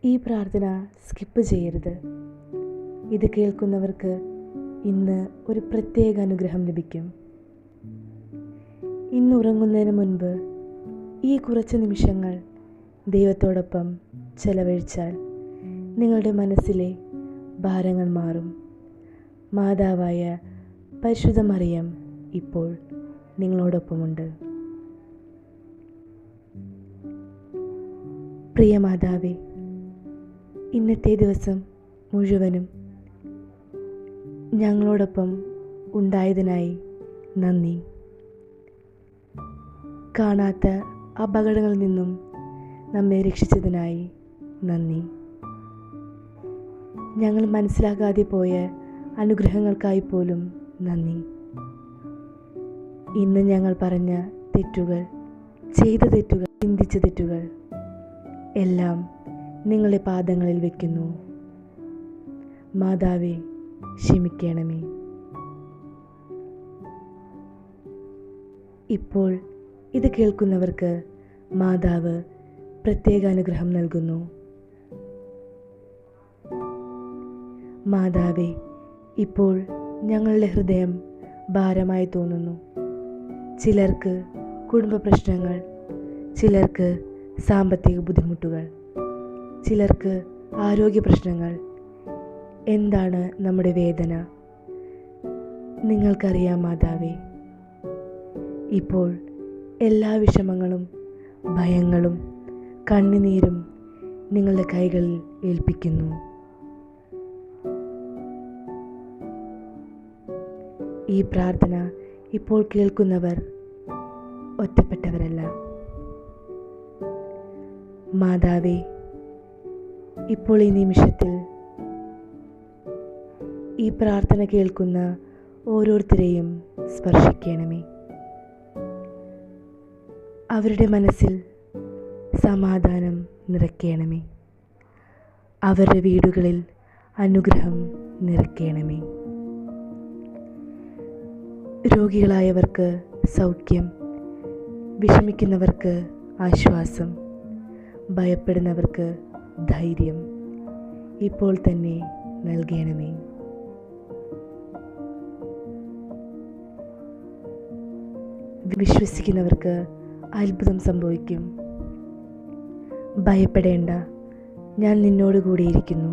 ഈ പ്രാർത്ഥന സ്കിപ്പ് ചെയ്യരുത്. ഇത് കേൾക്കുന്നവർക്ക് ഇന്ന് ഒരു പ്രത്യേക അനുഗ്രഹം ലഭിക്കും. ഇന്ന് ഉറങ്ങുന്നതിന് മുൻപ് ഈ കുറച്ച് നിമിഷങ്ങൾ ദൈവത്തോടൊപ്പം ചെലവഴിച്ചാൽ നിങ്ങളുടെ മനസ്സിലെ ഭാരങ്ങൾ മാറും. മാതാവായ പരിശുദ്ധ മറിയം ഇപ്പോൾ നിങ്ങളോടൊപ്പമുണ്ട്. പ്രിയ മാതാവേ, ഇന്നത്തെ ദിവസം മുഴുവനും ഞങ്ങളോടൊപ്പം ഉണ്ടായതിനായി നന്ദി. കാണാത്ത അപകടങ്ങളിൽ നിന്നും നമ്മെ രക്ഷിച്ചതിനായി നന്ദി. ഞങ്ങൾ മനസ്സിലാകാതെ പോയ അനുഗ്രഹങ്ങൾക്കായി പോലും നന്ദി. ഇന്ന് ഞങ്ങൾ പറഞ്ഞ തെറ്റുകൾ, ചെയ്ത തെറ്റുകൾ, ചിന്തിച്ച തെറ്റുകൾ എല്ലാം നിങ്ങളുടെ പാദങ്ങളിൽ വയ്ക്കുന്നു. മാതാവേ, ക്ഷമിക്കണമേ. ഇപ്പോൾ ഇത് കേൾക്കുന്നവർക്ക് മാതാവ് പ്രത്യേക അനുഗ്രഹം നൽകുന്നു. മാതാവേ, ഇപ്പോൾ ഞങ്ങളുടെ ഹൃദയം ഭാരമായി തോന്നുന്നു. ചിലർക്ക് കുടുംബ പ്രശ്നങ്ങൾ, ചിലർക്ക് സാമ്പത്തിക ബുദ്ധിമുട്ടുകൾ, ചിലർക്ക് ആരോഗ്യ പ്രശ്നങ്ങൾ. എന്താണ് നമ്മുടെ വേദന? നിങ്ങൾക്കറിയാം മാതാവേ. ഇപ്പോൾ എല്ലാ വിഷമങ്ങളും, ഭയങ്ങളും, കണ്ണുനീരും നിങ്ങളുടെ കൈകളിൽ ഏൽപ്പിക്കുന്നു. ഈ പ്രാർത്ഥന ഇപ്പോൾ കേൾക്കുന്നവർ ഒറ്റപ്പെട്ടവരല്ല. മാതാവേ, ഇപ്പോൾ ഈ നിമിഷത്തിൽ ഈ പ്രാർത്ഥന കേൾക്കുന്ന ഓരോരുത്തരെയും സ്പർശിക്കണമേ. അവരുടെ മനസ്സിൽ സമാധാനം നിറയ്ക്കണമേ. അവരുടെ വീടുകളിൽ അനുഗ്രഹം നിറയ്ക്കണമേ. രോഗികളായവർക്ക് സൗഖ്യം, വിഷമിക്കുന്നവർക്ക് ആശ്വാസം, ഭയപ്പെടുന്നവർക്ക് ധൈര്യം ഇപ്പോൾ തന്നെ നൽകണമേ. വിശ്വസിക്കുന്നവർക്ക് അത്ഭുതം സംഭവിക്കും. ഭയപ്പെടേണ്ട, ഞാൻ നിന്നോട് കൂടിയിരിക്കുന്നു.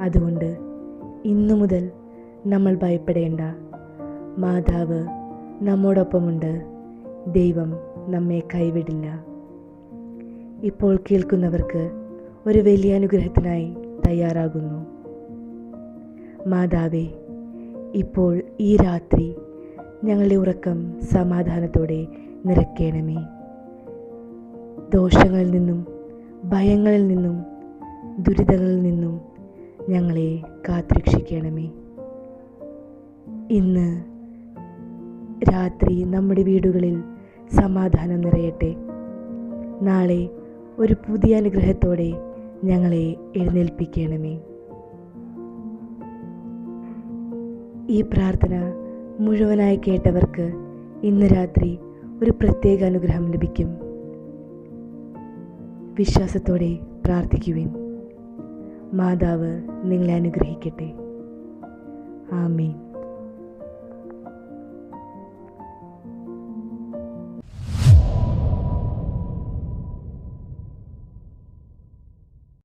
അതുകൊണ്ട് ഇന്നു മുതൽ നമ്മൾ ഭയപ്പെടേണ്ട. മാതാവ് നമ്മോടൊപ്പമുണ്ട്. ദൈവം നമ്മെ കൈവിടില്ല. ഇപ്പോൾ കേൾക്കുന്നവർക്ക് ഒരു വലിയ അനുഗ്രഹത്തിനായി തയ്യാറാകുന്നു. മാതാവേ, ഇപ്പോൾ ഈ രാത്രി ഞങ്ങളുടെ ഉറക്കം സമാധാനത്തോടെ നിറയ്ക്കണമേ. ദോഷങ്ങളിൽ നിന്നും, ഭയങ്ങളിൽ നിന്നും, ദുരിതങ്ങളിൽ നിന്നും ഞങ്ങളെ കാത്തുരക്ഷിക്കണമേ. ഇന്ന് രാത്രി നമ്മുടെ വീടുകളിൽ സമാധാനം നിറയട്ടെ. നാളെ ഒരു പുതിയ അനുഗ്രഹത്തോടെ ഞങ്ങളെ എഴുന്നേൽപ്പിക്കണമേ. ഈ പ്രാർത്ഥന മുഴുവനായി കേട്ടവർക്ക് ഇന്ന് രാത്രി ഒരു പ്രത്യേക അനുഗ്രഹം ലഭിക്കും. വിശ്വാസത്തോടെ പ്രാർത്ഥിക്കുവിൻ. മാതാവ് നിങ്ങളെ അനുഗ്രഹിക്കട്ടെ. ആമേൻ.